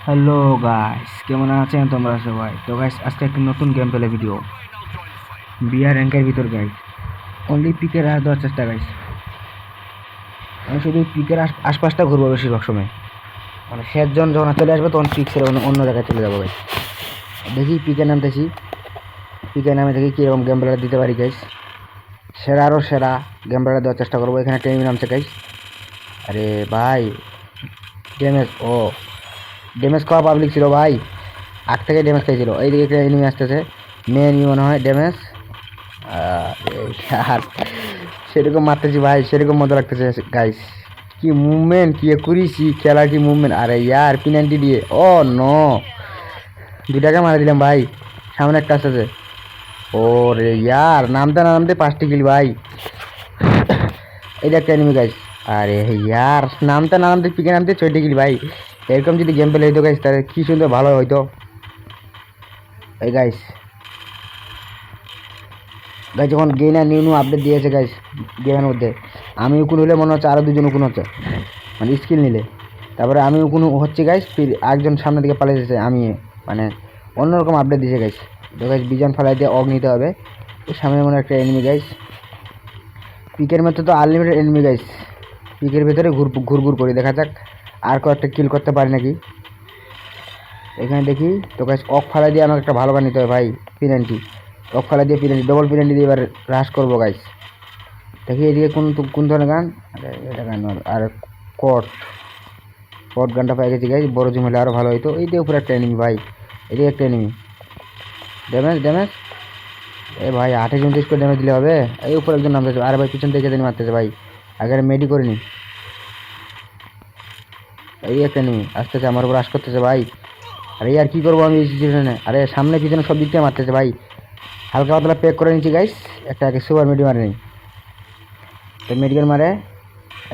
Hello guys, কেমন আছেন তোমরা সবাই? তো গাইস, আজকে একটা নতুন গেম প্লে ভিডিও বিআর র্যাঙ্কের ভিতর গাইস। অনলি পিকের রাশ দেওয়ার চেষ্টা গাইস। আমি শুধু পিকের আশপাশটা ঘুরবো বেশিরভাগ সময়। মানে শেষ জন যখন চলে আসবে তখন পিক ছেড়ে অন্য জায়গায় চলে যাবো গাইস। দেখি পিকে নামতেছি, পিকে নামে দেখি কীরকম গেম প্লেটা দিতে পারি গাইস। সেরা আরও সেরা গেম প্লেটা দেওয়ার চেষ্টা করবো। এখানে একটা এনিমি নামছে গাইস। আরে ভাই, ড্যামেজ ড্যামেজ খাওয়া পাবলিক ছিল ভাই। আগ থেকে ড্যামেজ খাইছিল। এইদিকে একটা এনিমি আসতেছে, মেয়ে এনিমি মনে হয়। ড্যামেজ আর সেরকম মারতেছি ভাই, সেরকম মজা লাগতেছে গাইস। কি মুভমেন্ট, কি করেছি খেলা, কি মুভমেন্ট। আরে ইয়ার পিনাল্টি দিয়ে ও নো, দুটাকে মারা দিলাম ভাই। সামনে একটা আসতেছে। ও রে ইয়ার, নামতে না নামতে 5টি কিল ভাই। এইটা একটা এনিমি গাইস। আরে ইয়ার, নামতে না নামতে পিকে নামতে 6টি কিল ভাই। এরকম যদি গেম প্লে হইতো গাইস তাহলে কি সুন্দর ভালো হইতো। এই গাইস, গাইস যখন গেইনার নিউ আপডেট দিয়েছে গাইস গেমের মধ্যে, আমি উকুন হলে মনে হচ্ছে আরও দুজন উকুন হচ্ছে, মানে স্কিল নিলে। তারপরে আমি উকুন হচ্ছে গাইস, ফির একজন সামনের দিকে পালিয়ে যাচ্ছে। আমি মানে অন্যরকম আপডেট দিয়েছে গাইস। তো গাইস বিজন ফালাই দিয়ে অগ নিতে হবে। এই সামনে মনে একটা এনিমি গাইস। পিকের মধ্যে তো আনলিমিটেড এনিমি গাইস। পিকের ভেতরে ঘুর ঘুর করি, দেখা যাক আর কয়েকটা কিল করতে পারি নাকি। এখানে দেখি। তো গাইস অক ফালাই দিয়ে আমাকে একটা ভালো গান নিতে হবে ভাই। পিনাল্টি, অক ফালাই দিয়ে পিনাল্টি, ডবল পিনাল্টি দিয়ে এবার রাশ করবো গাইস। দেখি এদিকে কোন ধরনের গান। এটা গান আর কট কট গানটা পাই গেছি গাইস। বড় জুম হলে আরও ভালো হইতো। এই দিয়ে উপরে একটা এনিমি ভাই, এদিকে একটা এনিমি। ড্যামেজ ড্যামেজ, এ ভাই 28-29 করে ড্যামেজ দিলে হবে। এই উপরে একজন নামতেছে। আরে ভাই পিছন থেকে জানি মারতেছে ভাই, আগে মেডি করে নি। এই একটা এনিমি আসতেছে, আমার উপর রাশ করতেছে ভাই। আরে আর কি করবো আমি এই সিচুয়েশনে? আরে সামনে পিছনে সব দিক থেকে মারতেছে ভাই। হালকা পাতলা প্যাক করে নিচ্ছি গাইস। একটা সুপার মেডি মারে নি, তো মেডিকেল মারে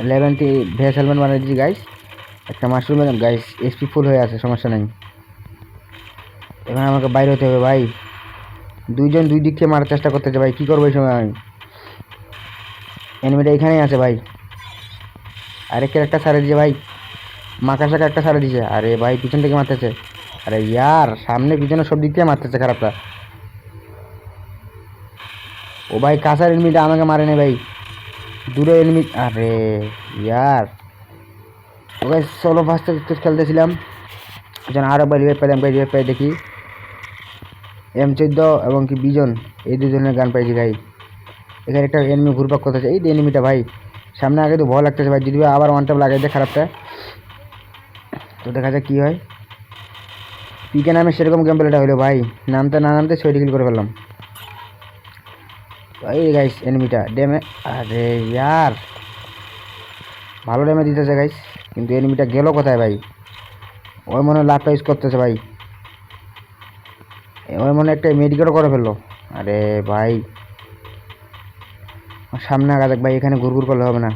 11টি ভেস হেলমেট মারা দিচ্ছি গাইস। একটা মাশরুম গাইস, এসপি ফুল হয়ে আছে, সমস্যা নেই। এখানে আমাকে বাইরে হতে হবে ভাই। দুইজন দুই দিক থেকে মারার চেষ্টা করতেছে ভাই, কী করবো এই সময় আমি? এনিমিটা এখানেই আছে ভাই। আরেকের একটা সারে দিয়েছে ভাই, মাকা শাখা একটা সারে দিয়েছে। আরে ভাই পিছন থেকে মারতেছে। আরে ইয়ার, সামনে পিছনে সব দিক থেকে মারতেছে খারাপটা। ও ভাই কাঁচার এনিমিটা আমাকে মারে নেই ভাই, দূরে এনিমি। আরে ইয়ার, ও ভাই সোলো ফার্স্ট খেলতেছিলাম, যেন আরও একবার রিভাইভ পেলাম ভাই। রিভাইভ পাই দেখি M14 এবং কি বিজন, এই দুজনের গান পাইছি ভাই। এখানে একটা এনিমি ঘুরপাক করতেছে। এই এনিমিটা ভাই সামনে, আগে তো ভয় লাগতেছে ভাই, যদি আবার ওয়ান টাপ লাগাই দেয় খারাপটা। তো দেখা যাক কী হয়। পিকে নামে সেরকম গেম প্লেটা হলো ভাই, নামতে না নামতে 6টি কিল করে ফেললাম। এই গাইস এনিমিটা ড্যামে, আরে ইয়ার ভালো ড্যামে দিতেছে গাইস, কিন্তু এনিমিটা গেল কোথায় ভাই? ওই মনে লাটটা ইউজ করতেছে ভাই। ওই মনে একটা মেডিকেটও করে ফেললো। আরে ভাই সামনে আগা দেখ ভাই, এখানে ঘুরঘুর করলে হবে না,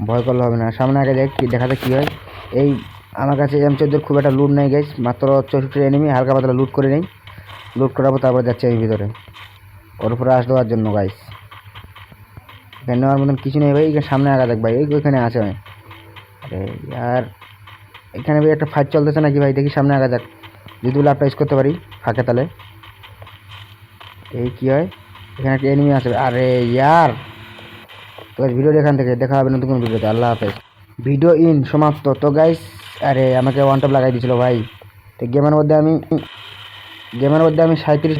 ভয় করলে হবে না, সামনে আগে দেখ কি দেখা যাক কী হয়। এই আমার কাছে M14 খুব একটা লুট নেই গাইস, মাত্র 64 এনিমি, হালকা পাতলা লুট করে নেই। লুট করাবো তারপর যাচ্ছে আমি ভিতরে ওর উপরে আস দেওয়ার জন্য গাইস। এখানে নেওয়ার মতন কিছু নেই ভাই, এখানে সামনে আগা দেখ ভাই, ওইখানে আছে ভাই। আরে আর এখানে ভাই একটা ফাইট চলতেছে নাকি ভাই, দেখি সামনে আগা যাক, যদি ল্যাপটা ইউজ করতে পারি ফাঁকে তালে। এই কী হয়, এখানে একটা এনিমি আছে। আরে ইয়ার, তো ভিডিও এখান থেকে দেখা হবে নতুন কোনো ভিডিওতে। আল্লাহ হাফেজ। ভিডিও ইন সমাপ্ত। তো গাইস, আরে আমাকে ওয়ান টপ লাগাই দিয়েছিল ভাই। তো গেমের মধ্যে আমি 37